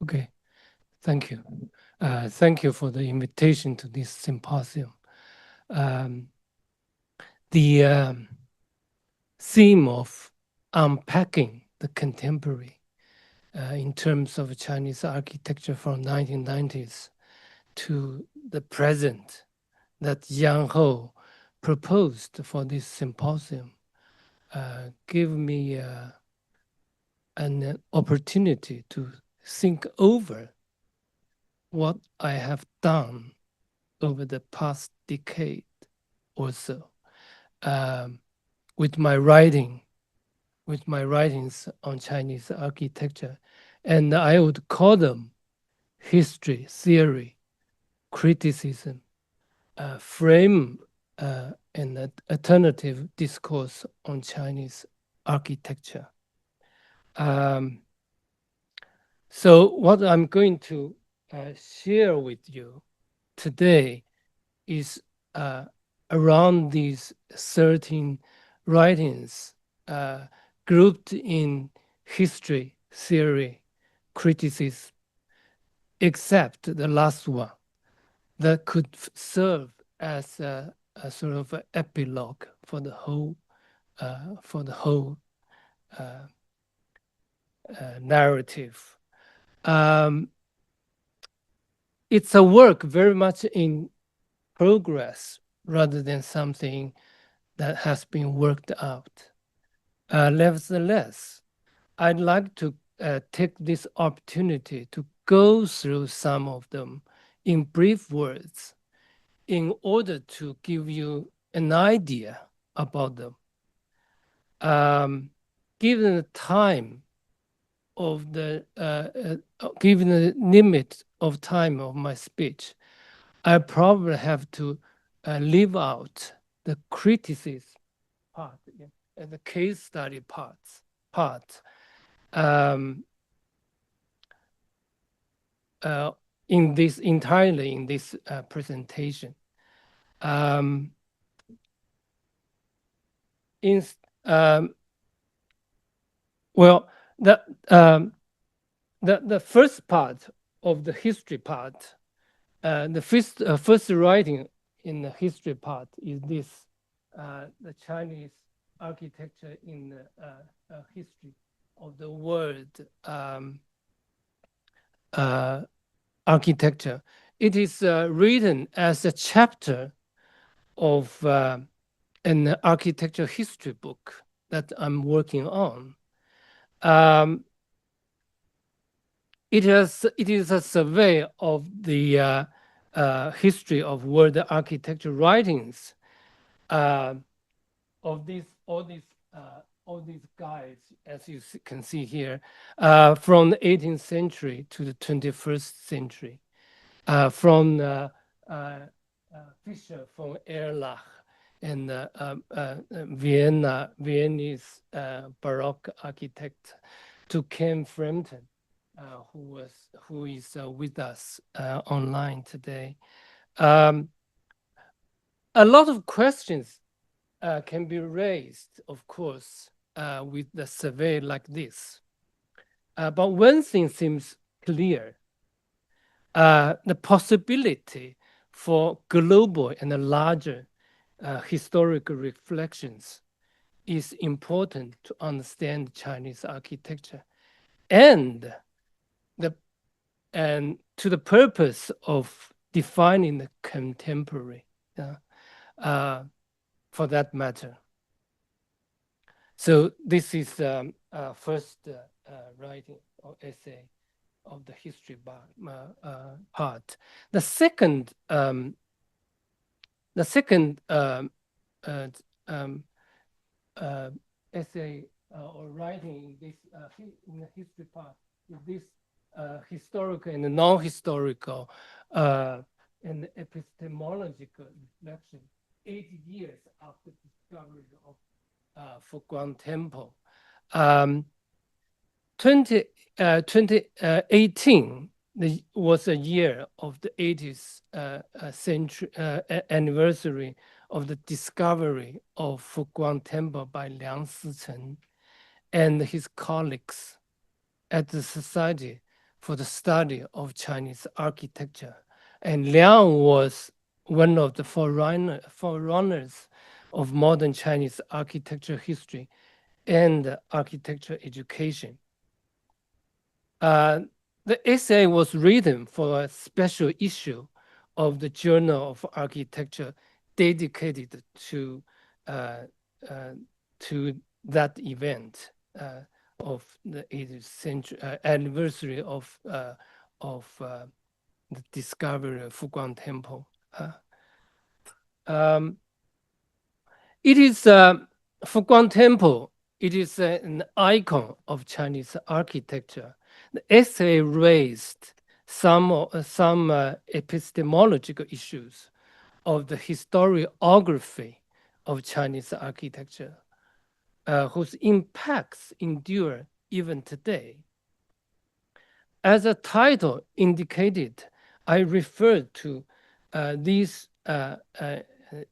Okay, thank you. Thank you for the invitation to this symposium. The theme of unpacking the contemporary in terms of Chinese architecture from 1990s to the present that Yang Ho proposed for this symposium give me an opportunity to think over what I have done over the past decade or so with my writings on Chinese architecture. And I would call them history, theory, criticism, frame an alternative discourse on Chinese architecture. So what I'm going to share with you today is around these 13 writings grouped in history, theory, criticism, except the last one that could serve as a sort of an epilogue for the whole narrative. It's a work very much in progress rather than something that has been worked out. Nevertheless, I'd like to take this opportunity to go through some of them in brief words in order to give you an idea about them. Given the time of the, given the limit of time of my speech, I probably have to leave out the criticism part, and the case study part in this entirely in this presentation. Well, the first part of the history part, the first writing in the history part is this, the Chinese architecture in the history of the world architecture. It is written as a chapter of an architecture history book that I'm working on. It is a survey of the history of world architecture writings of all these guys, as you can see here, from the 18th century to the 21st century, from Fischer von Erlach and Viennese Baroque architect, to Ken Frampton, who is with us online today. A lot of questions can be raised, of course, with the survey like this. But one thing seems clear. The possibility for global and larger historical reflections is important to understand Chinese architecture, and to the purpose of defining the contemporary, for that matter. So this is first writing or essay of the history part. The second essay or writing in this in the history part is this historical and non-historical and epistemological reflection 80 years after the discovery of Fugong Temple. 2018 was a year of the 80th century anniversary of the discovery of Fugong Temple by Liang Sicheng and his colleagues at the Society for the study of Chinese architecture. And Liang was one of the forerunners of modern Chinese architecture history and architecture education. The essay was written for a special issue of the Journal of Architecture dedicated to that event of the 80th century anniversary of the discovery of Fugong Temple. It is Fugong Temple. It is an icon of Chinese architecture. The essay raised some epistemological issues of the historiography of Chinese architecture, whose impacts endure even today. As the title indicated, I referred to these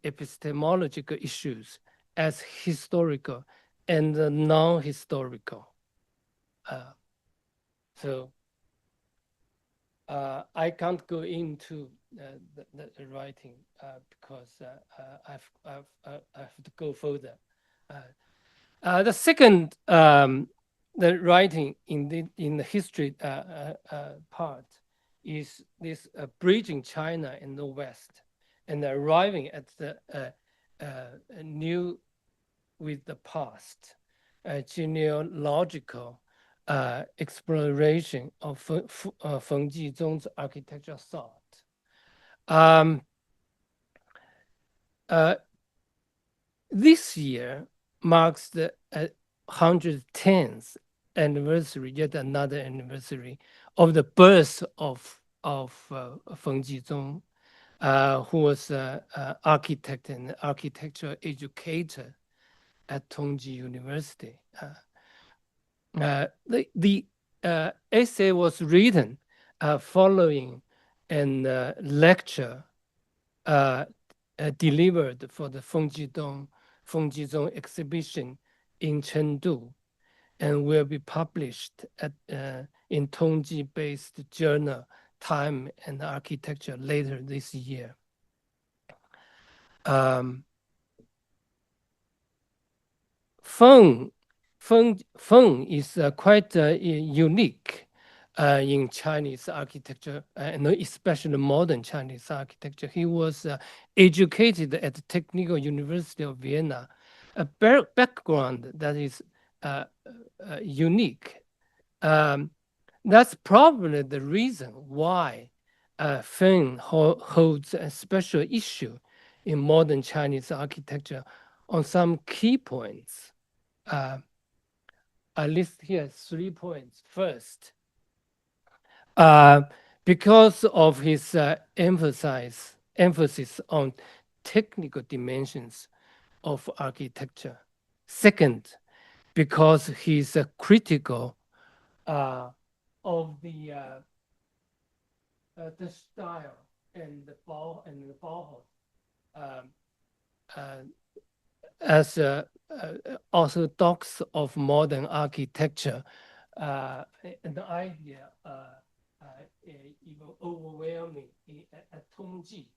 epistemological issues as historical and non-historical. So I can't go into the writing because I have to go further. The second, the writing in the history part is this bridging China and the West, and arriving at the new with the past, genealogical exploration of Feng Jizhong's architectural thought. This year marks the 110th anniversary, yet another anniversary of the birth of Feng Jizhong, who was an architect and architectural educator at Tongji University. The essay was written following a lecture delivered for the Feng Jizhong exhibition in Chengdu, and will be published in Tongji-based journal Time and Architecture later this year. Feng is quite unique in Chinese architecture, and especially modern Chinese architecture. He was educated at the Technical University of Vienna, a background that is unique. That's probably the reason why Feng holds a special issue in modern Chinese architecture on some key points. I list here 3 points. First, because of his emphasis on technical dimensions of architecture. Second, because he's critical of the style and the Bauhaus as orthodox of modern architecture, an idea even overwhelming at Tongji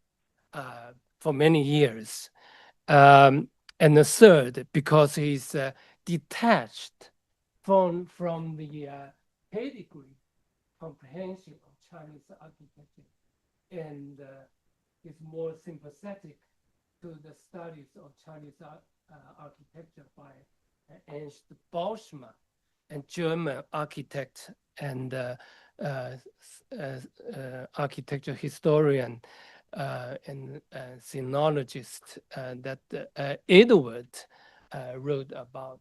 for many years. And the third, because he's detached from the pedigree comprehension of Chinese architecture, and is more sympathetic to the studies of Chinese architecture by Ernst Bolschmann, a German architect and architecture historian and sinologist that Edward wrote about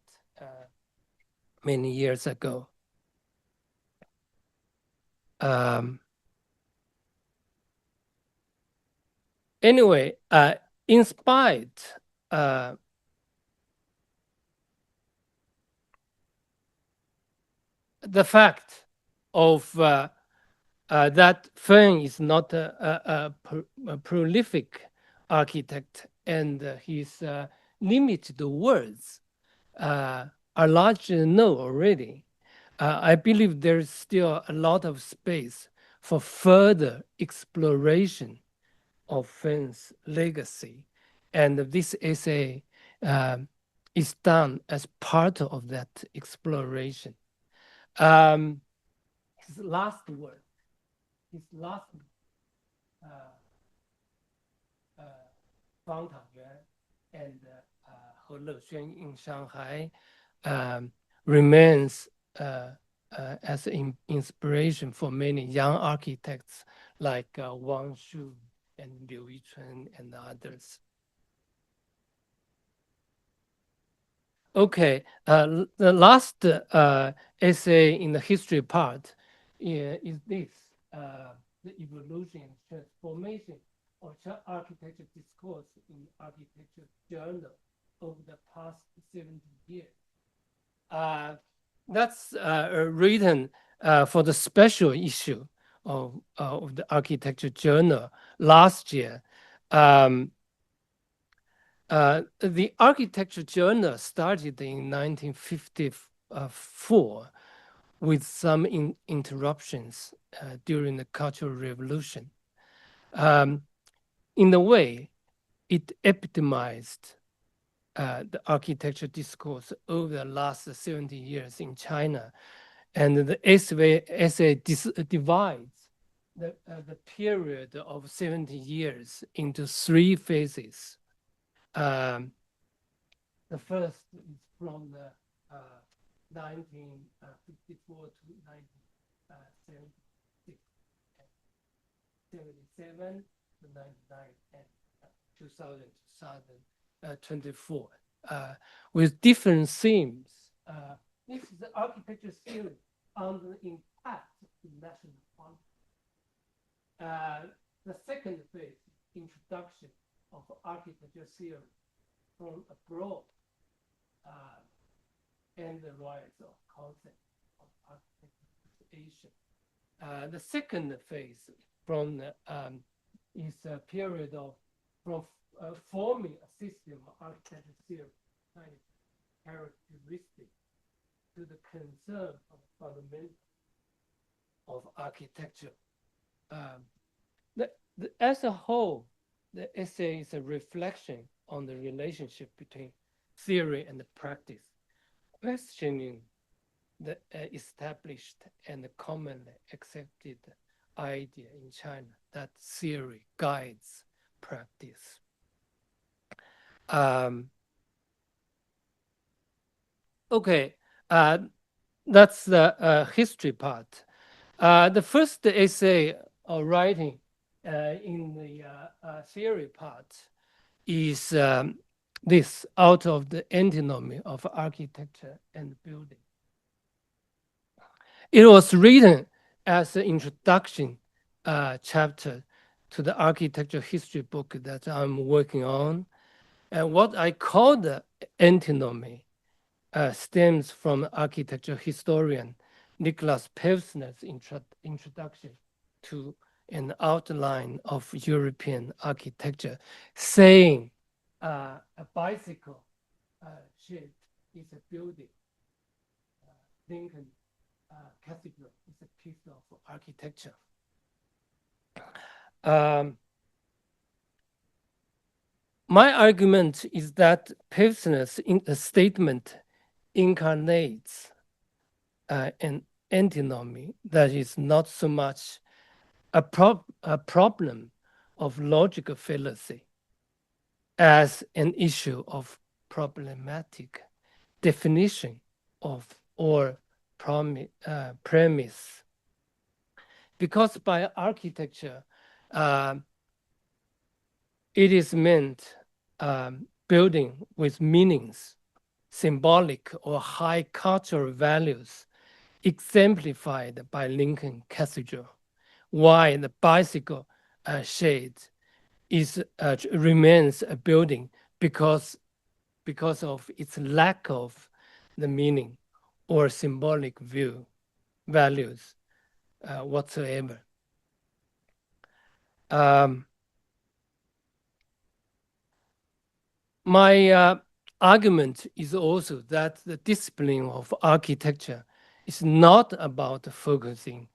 many years ago. Anyway, in spite the fact of that Feng is not a prolific architect, and his limited words are largely known already. I believe there's still a lot of space for further exploration of Fenn's legacy. And this essay is done as part of that exploration. His last work, his last uh, 方塔园 and 和乐轩 in Shanghai remains as an inspiration for many young architects like Wang Shu and Liu Yichun and others. Okay, the last essay in the history part is this, the evolution and transformation of architecture discourse in architecture journal over the past 70 years. That's written for the special issue of the architecture journal last year. The architecture journal started in 1954 with some interruptions during the Cultural Revolution. In a way, it epitomized the architecture discourse over the last 70 years in China. And the essay divides the period of 70 years into three phases. The first is from the 1954 to 1976, 77 to 99, and 2000 2024, with different themes. This is the architecture series on the impact of national quality. The second phase, introduction of architecture theory from abroad, and the rise of concept of architecture association. The second phase from the, is a period of from forming a system of architecture theory kind of characteristic to the concern of fundamental of architecture. As a whole, the essay is a reflection on the relationship between theory and practice, questioning the established and commonly accepted idea in China that theory guides practice. Okay, that's the history part. The first essay or writing in the theory part is this, out of the antinomy of architecture and building. It was written as an introduction chapter to the architecture history book that I'm working on. And what I call the antinomy stems from architecture historian Nicholas Pevsner's introduction to an outline of European architecture, saying a bicycle shape is a building. Lincoln Cathedral is a piece of architecture. My argument is that Pevsner's statement incarnates an antinomy that is not so much a problem of logical fallacy as an issue of problematic definition of or premise. Because by architecture, it is meant building with meanings, symbolic or high cultural values, exemplified by Lincoln Cathedral, while the bicycle shade is remains a building because of its lack of the meaning or symbolic values whatsoever. My argument is also that the discipline of architecture It's not about focusing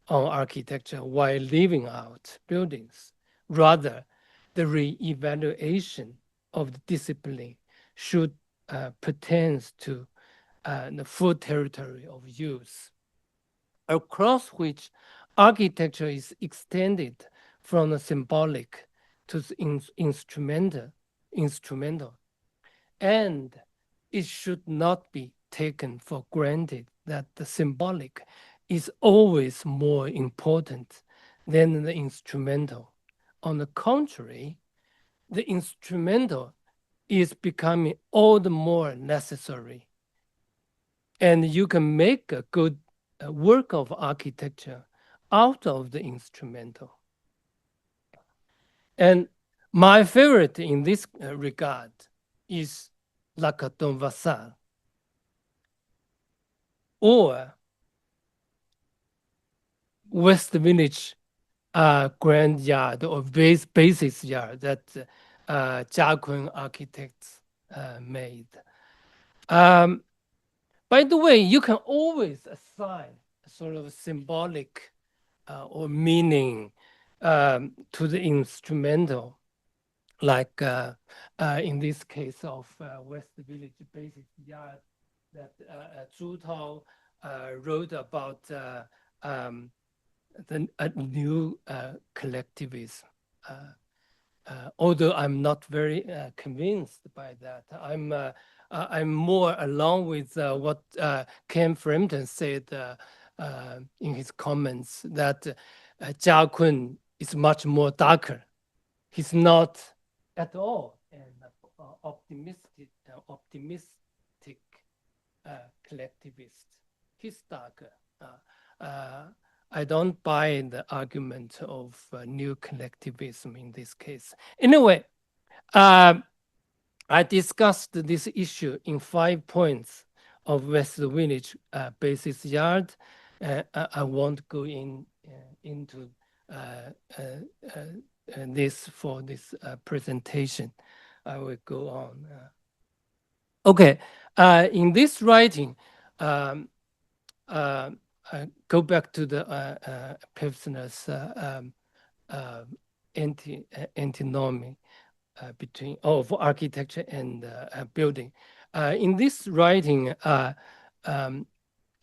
on architecture while leaving out buildings. Rather, the re-evaluation of the discipline should pertain to the full territory of use, across which architecture is extended from the symbolic to the instrumental, and it should not be taken for granted that the symbolic is always more important than the instrumental. On the contrary, the instrumental is becoming all the more necessary. And you can make a good work of architecture out of the instrumental. And my favorite in this regard is La Caton Vassal, or West Village Grand Yard or Basis Yard that Jia Kun architects made. By the way, you can always assign a sort of symbolic or meaning to the instrumental, like in this case of West Village Basis Yard that Zhu Tao wrote about the new collectivism. Although I'm not very convinced by that, I'm more along with what Ken Frampton said in his comments that Jia Kun is much more darker. He's not at all an optimistic collectivist. He's darker. I don't buy the argument of new collectivism in this case. Anyway, I discussed this issue in 5 points of West Village Basis Yard. I won't go into this for this presentation. I will go on. Okay, in this writing, go back to the Pevsner's antinomy between for architecture and building. In this writing, I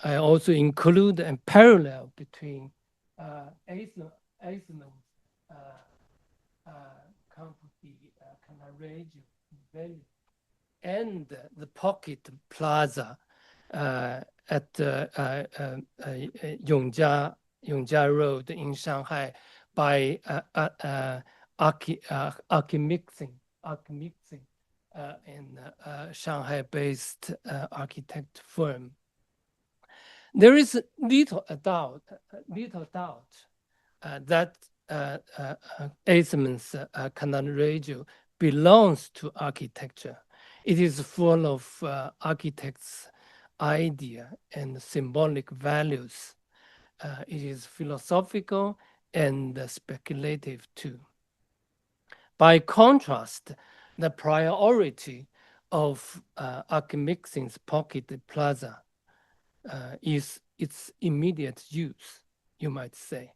also include a parallel between Eisenhower's Campo di Cannaregio Valley and the Pocket Plaza at Yongjia Road in Shanghai by Archimixing in Shanghai-based architect firm. There is little doubt that Eisenman's Cannaregio belongs to architecture. It is full of architects' idea and symbolic values. It is philosophical and speculative too. By contrast, the priority of Archimixing's Pocket Plaza is its immediate use, you might say.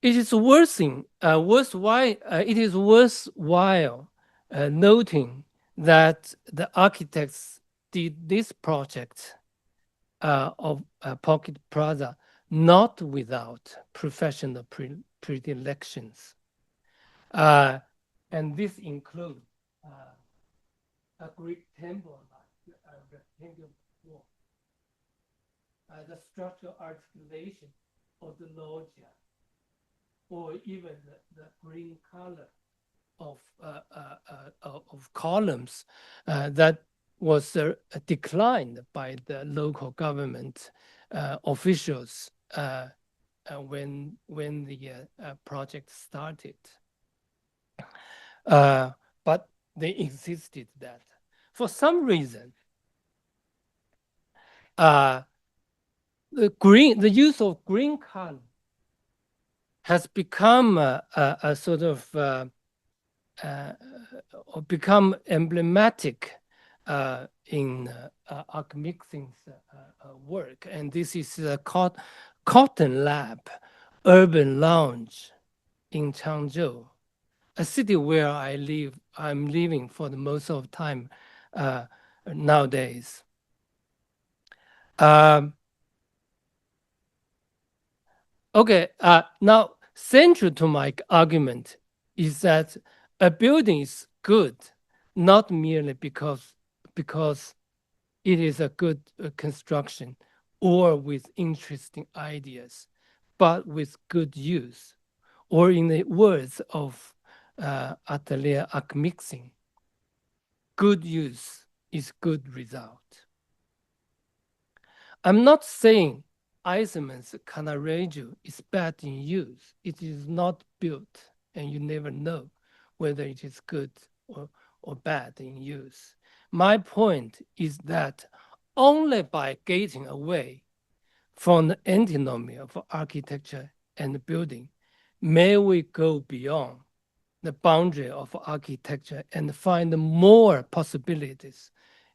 It is worthwhile noting that the architects did this project of Pocket Plaza not without professional predilections. And this includes a Greek temple like a rectangular wall, the structural articulation of the loggia, or even the green color of columns that was declined by the local government officials when the project started. But they insisted that for some reason, the use of green color has become a sort of become emblematic in Mixing's work, and this is the Cotton Lab Urban Lounge in Changzhou, a city where I live. I'm living for the most of the time nowadays. Okay, now central to my argument is that a building is good not merely because it is a good construction or with interesting ideas, but with good use, or in the words of Atelier Mixing, good use is good result. I'm not saying Eisenman's Canaraggio is bad in use. It is not built, and you never know whether it is good or bad in use. My point is that only by getting away from the antinomy of architecture and building may we go beyond the boundary of architecture and find more possibilities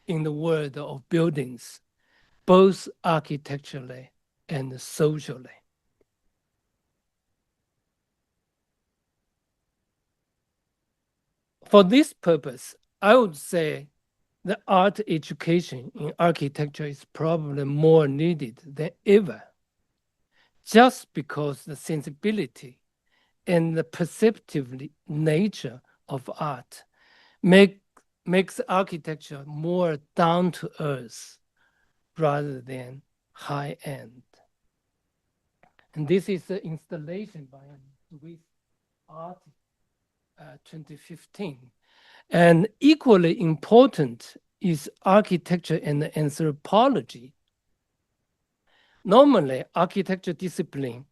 in the world of buildings, both architecturally and socially. For this purpose, I would say the art education in architecture is probably more needed than ever, just because the sensibility and the perceptive nature of art makes architecture more down to earth rather than high end. And this is the installation by a Swiss artist, 2015. And equally important is architecture and anthropology. Normally, architecture discipline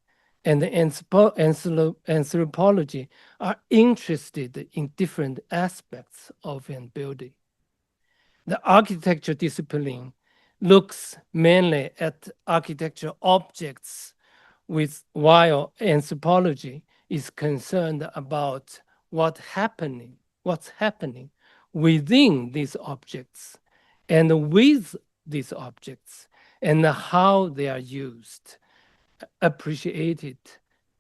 and anthropology are interested in different aspects of a building. The architecture discipline looks mainly at architecture objects, while anthropology is concerned about what's happening within these objects and with these objects and how they are used, appreciated,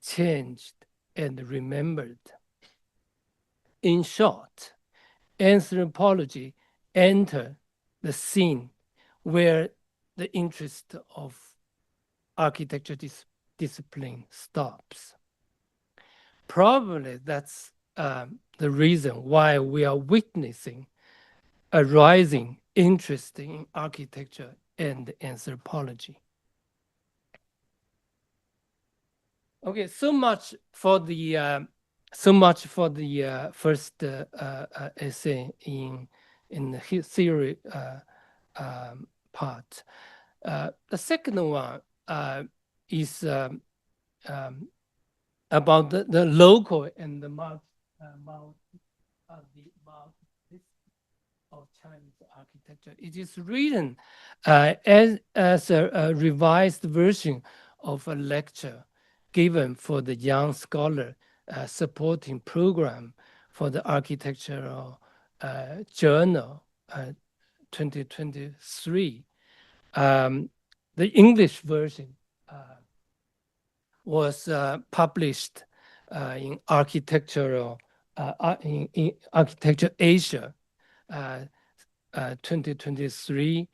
changed, and remembered. In short, anthropology enters the scene where the interest of architecture discipline stops. Probably that's the reason why we are witnessing a rising interest in architecture and anthropology. Okay, so much for the first essay in the theory part. The second one is about the local and the of Chinese architecture. It is written as a revised version of a lecture given for the young scholar supporting program for the architectural journal 2023. The English version was published in Architectural in Architecture Asia 2023,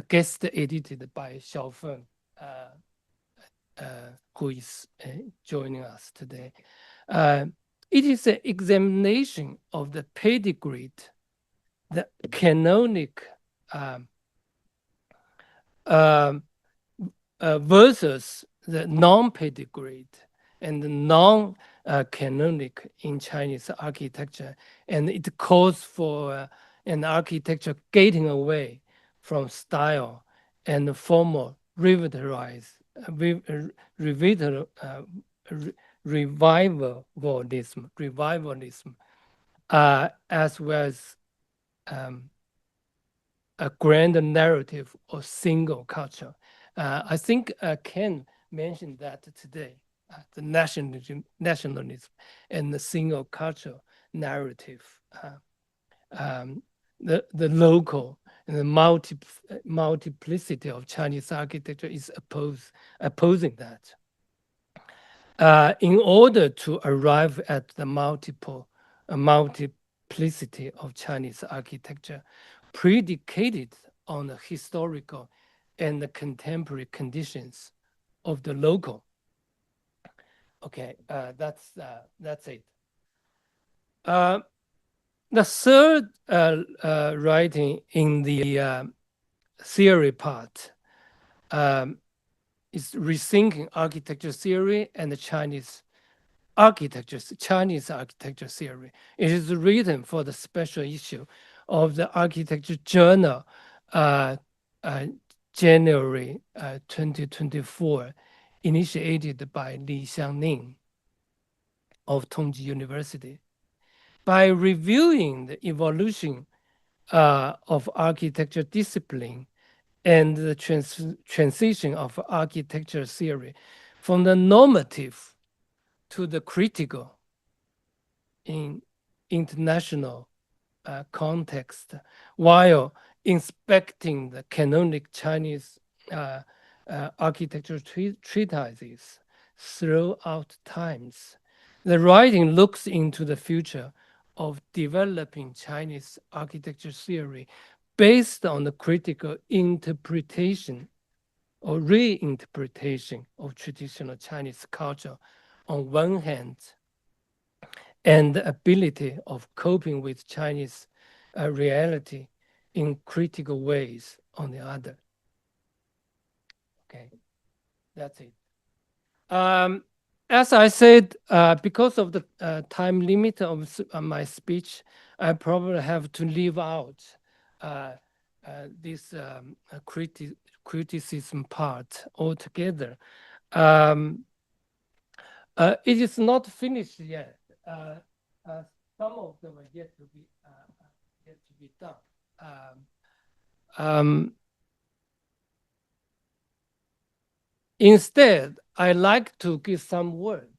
guest edited by Xiaofeng, who is joining us today. It is an examination of the pedigree, the canonic versus the non-pedigree and the non-canonic in Chinese architecture. And it calls for an architecture getting away from style and formal revitalized revivalism, as well as a grand narrative or single culture. I think Ken mentioned that today, the nationalism and the single culture narrative. the local and the multiplicity of Chinese architecture is opposing that. In order to arrive at the multiplicity of Chinese architecture, predicated on the historical and the contemporary conditions of the local. Okay, that's it. The third writing in the theory part is rethinking architecture theory and the Chinese architecture theory. It is written for the special issue of the Architecture Journal, January 2024, initiated by Li Xiangning of Tongji University. By reviewing the evolution of architecture discipline and the transition of architecture theory from the normative to the critical in international context, while inspecting the canonic Chinese architecture treatises throughout times. The writing looks into the future of developing Chinese architecture theory based on the critical interpretation or reinterpretation of traditional Chinese culture on one hand, and the ability of coping with Chinese reality in critical ways on the other. Okay, that's it. As I said, because of the time limit of my speech, I probably have to leave out this criticism part altogether. It is not finished yet. Some of them are yet to be done. Instead, I like to give some word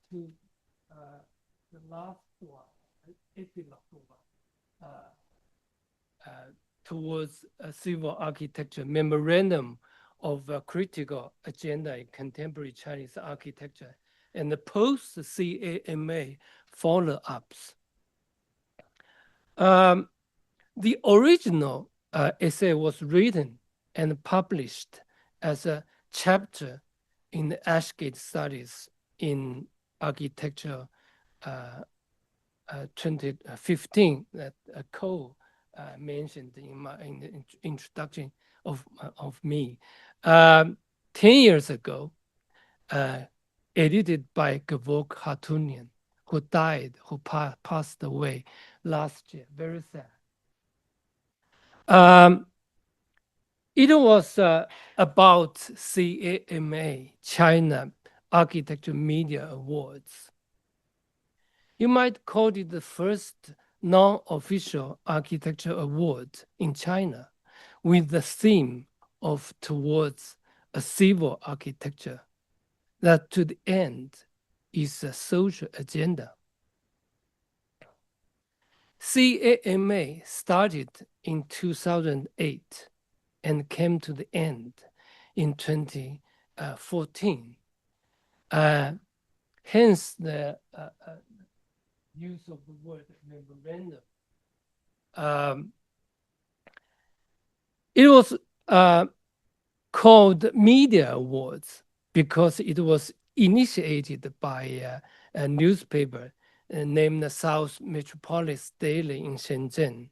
to the last one, epilogue towards a civil architecture memorandum of a critical agenda in contemporary Chinese architecture and the post-CAMA follow-ups. The original essay was written and published as a chapter in the Ashgate Studies in Architecture 2015 that Cole mentioned in the introduction of me. 10 years ago, edited by Gavok Hatunian, who passed away last year. Very sad. It was about CAMA, China Architecture Media Awards. You might call it the first non-official architecture award in China with the theme of towards a civil architecture that to the end is a social agenda. CAMA started in 2008 and came to the end in 2014. Hence the use of the word memorandum. It was called Media Awards because it was initiated by a newspaper named South Metropolis Daily in Shenzhen,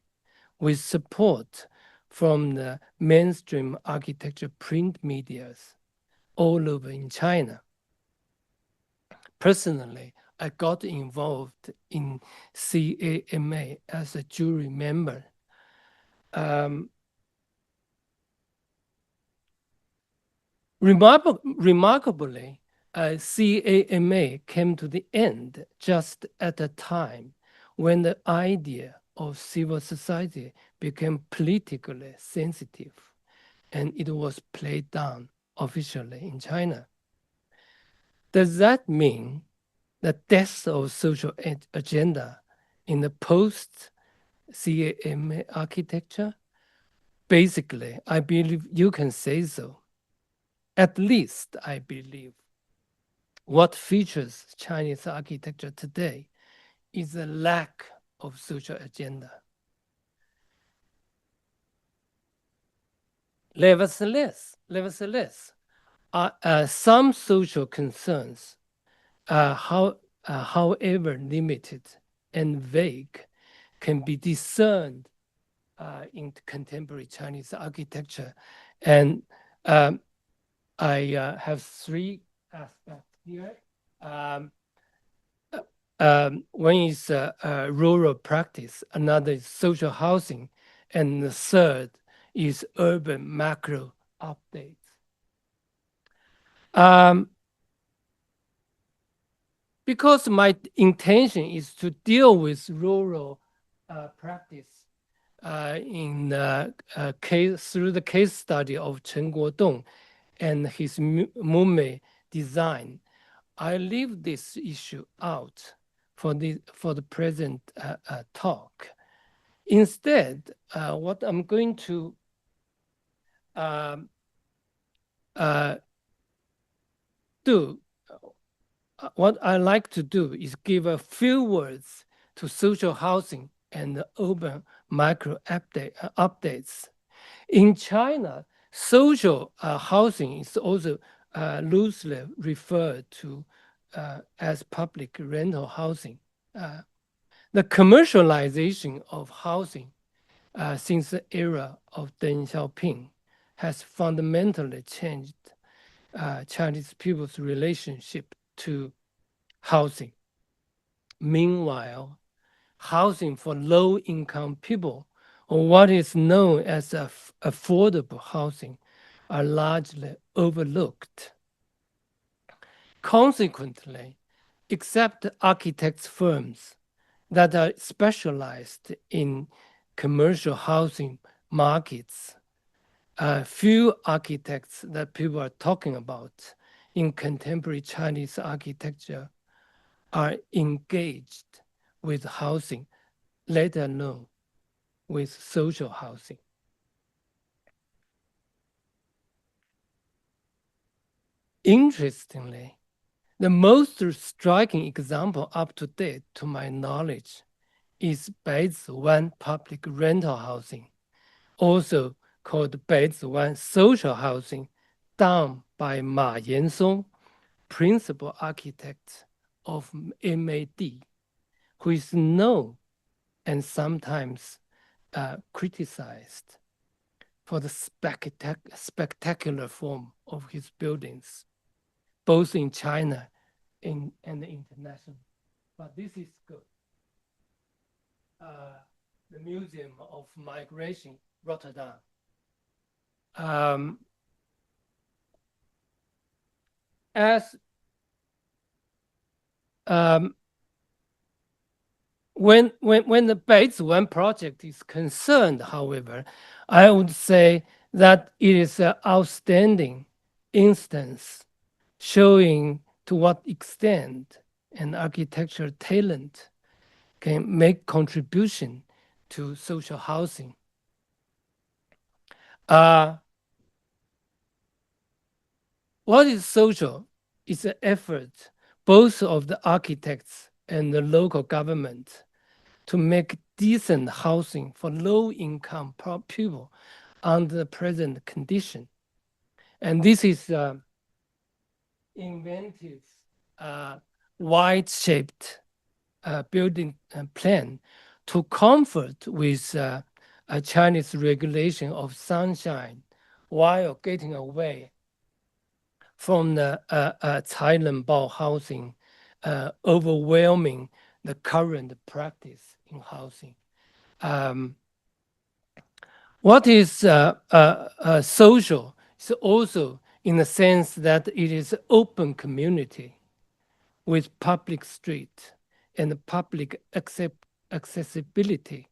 with support from the mainstream architecture print medias all over in China. Personally, I got involved in CAMA as a jury member. Remarkably, CAMA came to the end just at a time when the idea of civil society became politically sensitive, and it was played down officially in China. Does that mean the death of social agenda in the post CAM architecture? Basically, I believe you can say so. At least I believe. What features Chinese architecture today is a lack of social agenda. Nevertheless, some social concerns, however limited and vague, can be discerned in contemporary Chinese architecture. And I have three aspects here. One is rural practice, another is social housing, and the third is urban macro updates. Because my intention is to deal with rural practice through the case study of Chen Guodong and his Mume design, I leave this issue out for the present talk. Instead, what I'm going to do, what I like to do is give a few words to social housing and urban micro updates. In China, social housing is also loosely referred to as public rental housing. The commercialization of housing since the era of Deng Xiaoping has fundamentally changed Chinese people's relationship to housing. Meanwhile, housing for low-income people, or what is known as affordable housing, are largely overlooked. Consequently, except architects' firms that are specialized in commercial housing markets, few architects that people are talking about in contemporary Chinese architecture are engaged with housing, let alone with social housing. Interestingly, the most striking example up to date, to my knowledge, is Beiziwan public rental housing, also called Beiziwan social housing, done by Ma Yansong, principal architect of MAD, who is known and sometimes criticized for the spectacular form of his buildings, both in China and international. But this is good. The Museum of Migration, Rotterdam. When the Beiziwan project is concerned, however, I would say that it is an outstanding instance showing to what extent an architectural talent can make contribution to social housing. What is social is an effort both of the architects and the local government to make decent housing for low-income people under the present condition. And this is inventive, wide-shaped building plan to comfort with a Chinese regulation of sunshine while getting away from the Cailenbao housing, overwhelming the current practice in housing. What is social is also in the sense that it is open community with public street and public accessibility,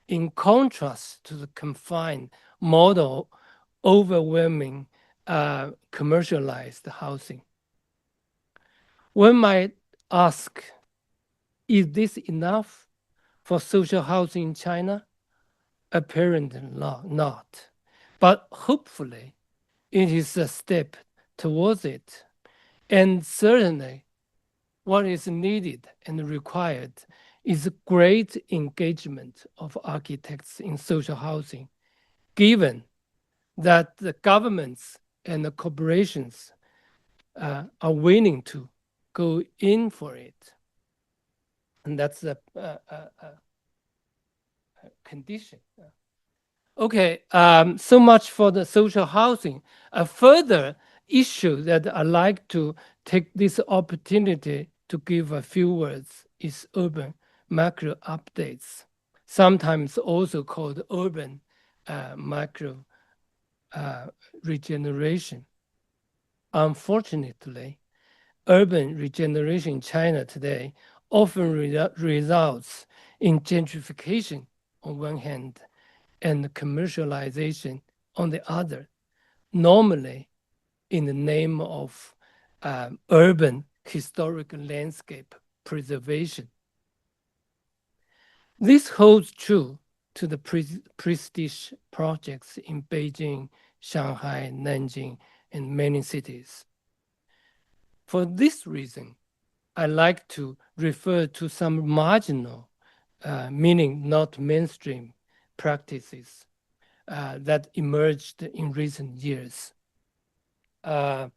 in contrast to the confined model overwhelming commercialized housing. One might ask, is this enough for social housing in China? Apparently not. But hopefully, it is a step towards it. And certainly, what is needed and required is great engagement of architects in social housing, given that the governments and the corporations are willing to go in for it. And that's a condition. Okay, so much for the social housing. A further issue that I like to take this opportunity to give a few words is urban macro updates, sometimes also called urban macro regeneration. Unfortunately, urban regeneration in China today often results in gentrification on one hand and commercialization on the other, normally in the name of urban historic landscape preservation. This holds true to the prestige projects in Beijing, Shanghai, Nanjing, and many cities. For this reason, I like to refer to some marginal, meaning not mainstream, practices that emerged in recent years. The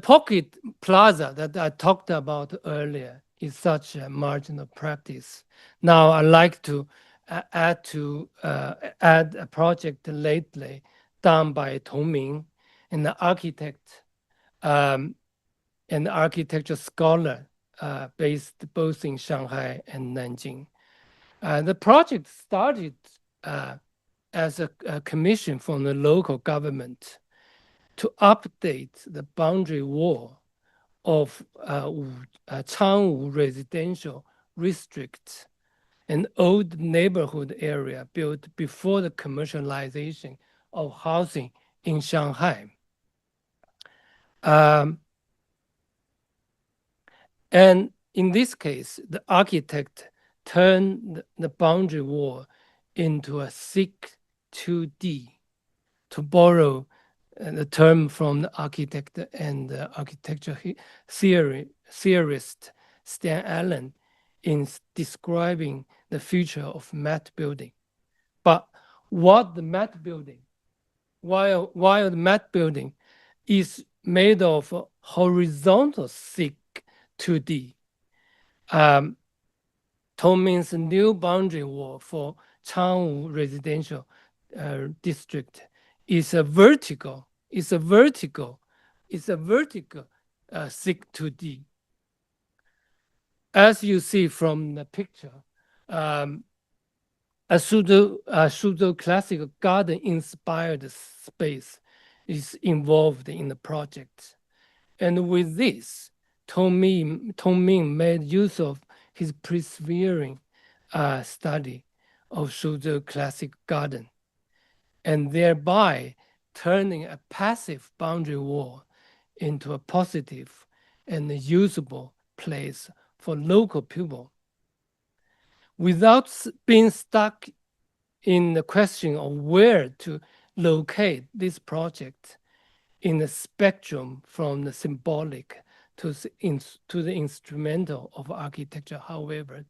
pocket plaza that I talked about earlier is such a marginal practice. Now I like to add a project lately done by Tong Ming, an architect and architecture scholar based both in Shanghai and Nanjing. The project started as a commission from the local government to update the boundary wall of Changwu residential district, an old neighborhood area built before the commercialization of housing in Shanghai. And in this case, the architect turned the boundary wall into a thick 2D, to borrow the term from the architect and architecture theorist Stan Allen in describing the future of matte building. But what the matte building, while the matte building is made of horizontal thick 2D, Tong Ming's new boundary wall for Changwu residential district is a vertical thick 2D. As you see from the picture, a pseudo classical garden inspired space is involved in the project. And with this, Tong Ming made use of his persevering study of pseudo classic garden, and thereby turning a passive boundary wall into a positive and usable place for local people. Without being stuck in the question of where to locate this project in the spectrum from the symbolic to the instrumental of architecture, however,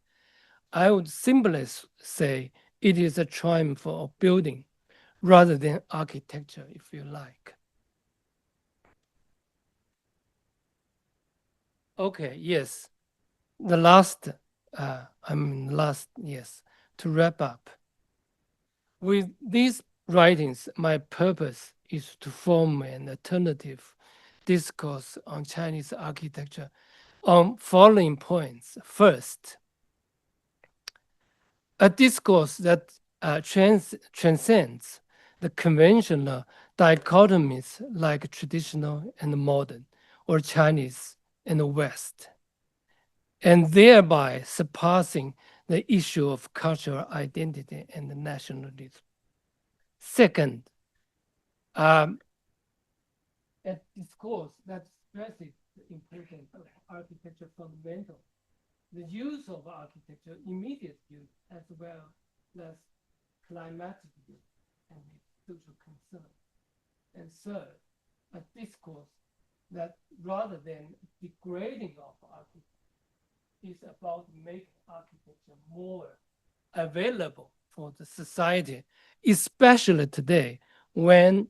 I would simply say it is a triumph of building rather than architecture, if you like. Okay, yes. The last, yes, to wrap up. With these writings, my purpose is to form an alternative discourse on Chinese architecture on following points. First, a discourse that transcends the conventional dichotomies like traditional and modern, or Chinese and the West, and thereby surpassing the issue of cultural identity and nationalism. Second, a discourse that stresses the importance of architecture fundamentals the use of architecture, immediate use, as well as climatic use and its social concern. And third, a discourse that rather than degrading of architecture is about making architecture more available for the society, especially today when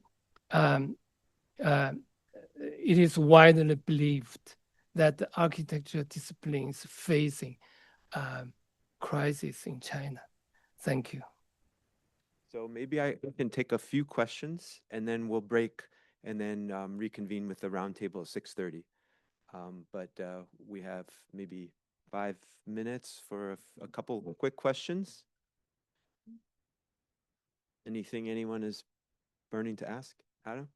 it is widely believed that the architecture discipline is facing crisis in China. Thank you. So maybe I can take a few questions and then we'll break and then reconvene with the roundtable at 6:30. But we have maybe 5 minutes for a couple quick questions. Anything anyone is burning to ask? Adam?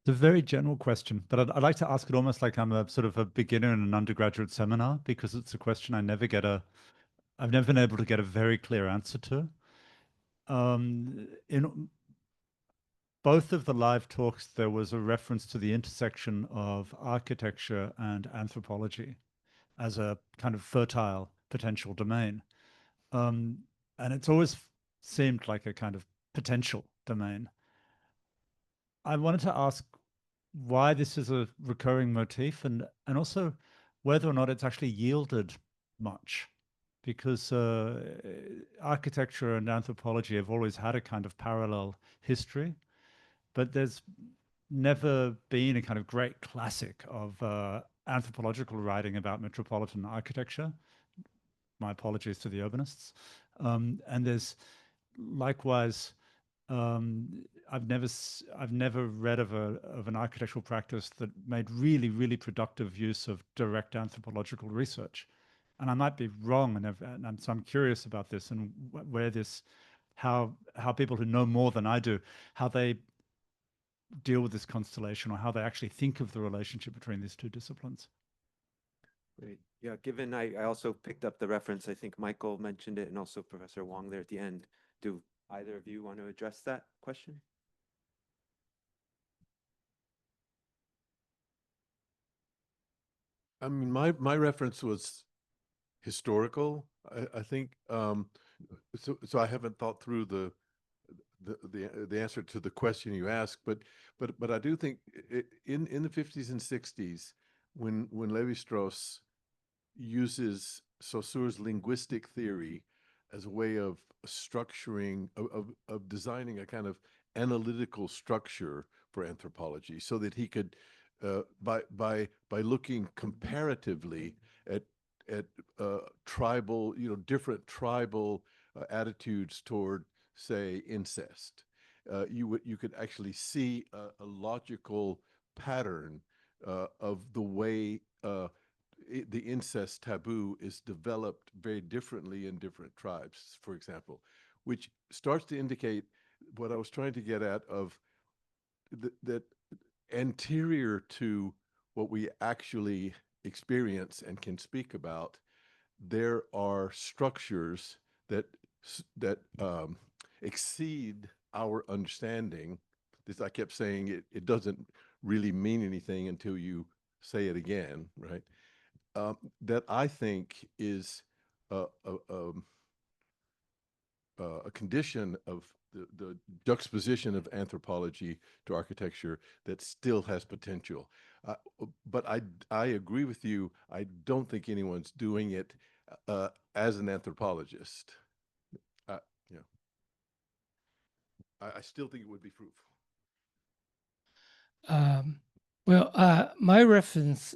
It's a very general question, but I'd like to ask it almost like I'm a sort of a beginner in an undergraduate seminar, because it's a question I've never been able to get a very clear answer to. In both of the live talks, there was a reference to the intersection of architecture and anthropology as a kind of fertile potential domain. And it's always seemed like a kind of potential domain. I wanted to ask why this is a recurring motif, and also whether or not it's actually yielded much, because architecture and anthropology have always had a kind of parallel history, but there's never been a kind of great classic of anthropological writing about metropolitan architecture. My apologies to the urbanists. And there's likewise, I've never read of an architectural practice that made really productive use of direct anthropological research. And I might be wrong, and so I'm curious about this and where this, how people who know more than I do, how they deal with this constellation, or how they actually think of the relationship between these two disciplines. Great. Yeah, given I also picked up the reference, I think Michael mentioned it, and also Professor Wang there at the end. Do either of you want to address that question? I mean, my reference was historical. I think so I haven't thought through the answer to the question you asked, but I do think in the 50s and 60s, when Levi-Strauss uses Saussure's linguistic theory as a way of structuring, of designing a kind of analytical structure for anthropology, so that he could, by looking comparatively at tribal, different tribal attitudes toward, say, incest, you could actually see a logical pattern of the way the incest taboo is developed very differently in different tribes, for example, which starts to indicate what I was trying to get at, of that anterior to what we actually experience and can speak about, there are structures that exceed our understanding. This, I kept saying, it doesn't really mean anything until you say it again, right? That I think is a condition of the juxtaposition of anthropology to architecture that still has potential. But I agree with you. I don't think anyone's doing it as an anthropologist. Yeah, I still think it would be fruitful. Well, my reference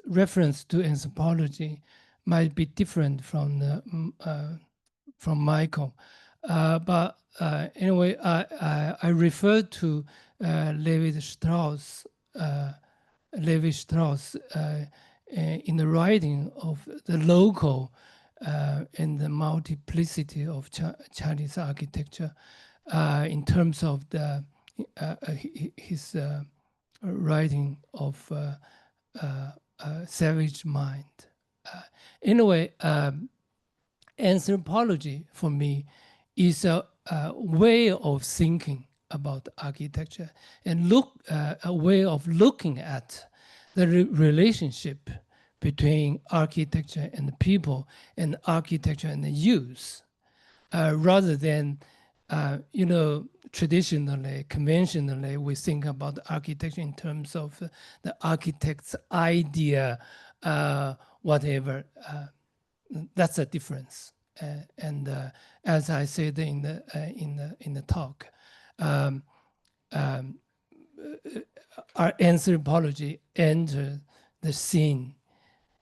to anthropology might be different from from Michael, but anyway, I refer to Levi Strauss. Levi Strauss in the writing of the local and the multiplicity of Chinese architecture, in terms of the his writing of Savage Mind. Anyway, anthropology for me is a way of thinking about architecture and a way of looking at the relationship between architecture and the people and architecture and the use, rather than, traditionally, conventionally, we think about architecture in terms of the architect's idea, whatever. That's a difference. And as I said in the talk, our anthropology entered the scene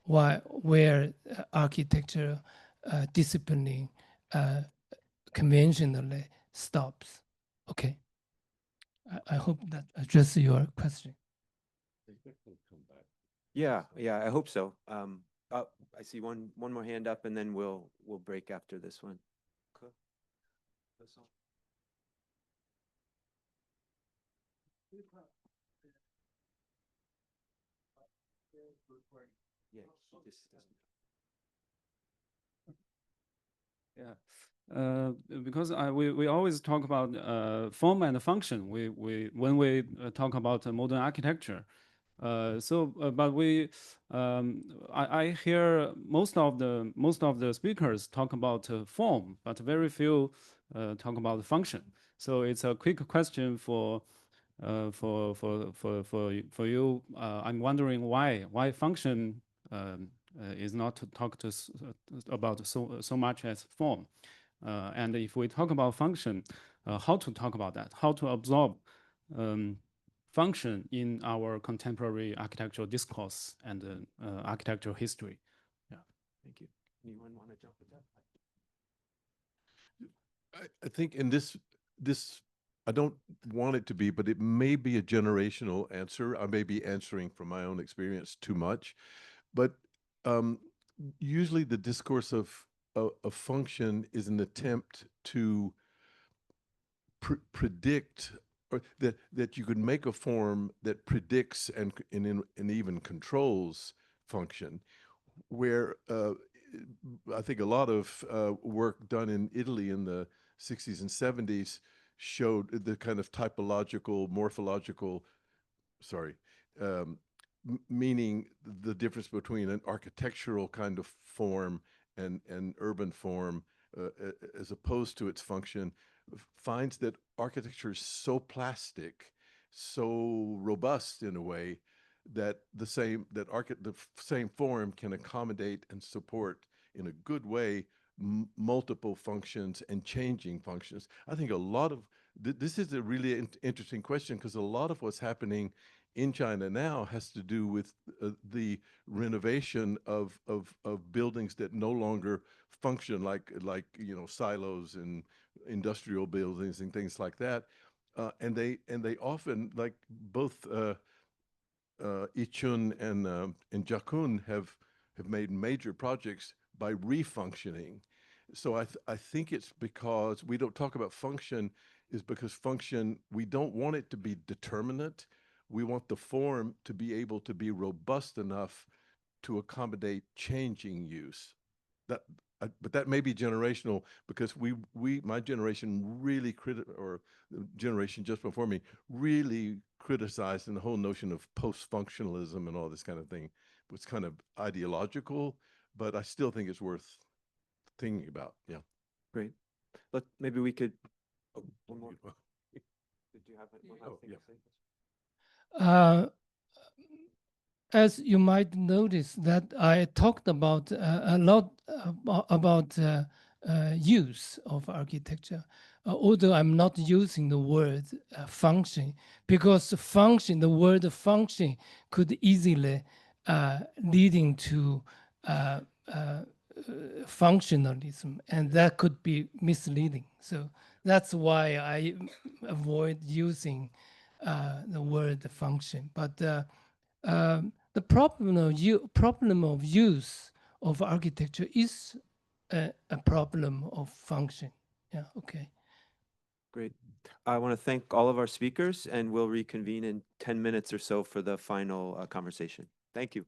where architecture disciplining conventionally stops. Okay. I hope that addresses your question. Yeah, I hope so. I see one more hand up, and then we'll break after this one. Cool. Yeah, because we always talk about form and function. When we talk about modern architecture, but I hear most of the speakers talk about form, but very few talk about function. So it's a quick question for you. I'm wondering why function is not talked about so much as form. And if we talk about function, how to talk about that? How to absorb function in our contemporary architectural discourse and architectural history? Yeah, thank you. Anyone want to jump with that? I think in this, I don't want it to be, but it may be a generational answer. I may be answering from my own experience too much, but usually the discourse of function is an attempt to predict, or that you could make a form that predicts and even controls function, where I think a lot of work done in Italy in the 60s and 70s showed the kind of typological, morphological, meaning the difference between an architectural kind of form and urban form, as opposed to its function, finds that architecture is so plastic, so robust in a way, that the same form can accommodate and support in a good way multiple functions and changing functions. I think a lot of this is a really interesting question, because a lot of what's happening in China now has to do with the renovation of buildings that no longer function like silos and industrial buildings and things like that, and they often, like both Ichun and Jakun have made major projects by refunctioning. So I think it's because we don't talk about function, is because function, we don't want it to be determinate. We want the form to be able to be robust enough to accommodate changing use. But that may be generational, because my generation really or the generation just before me really criticized the whole notion of post-functionalism and all this kind of thing. It's kind of ideological, but I still think it's worth thinking about. Yeah. Great. Maybe we could. Oh, one more. Did you have one last thing to say? As you might notice, that I talked about a lot about use of architecture, although I'm not using the word function, because the word function could easily leading to functionalism, and that could be misleading. So that's why I avoid using the word function. But the problem of use of architecture is a problem of function. Yeah, okay. Great. I want to thank all of our speakers, and we'll reconvene in 10 minutes or so for the final conversation. Thank you.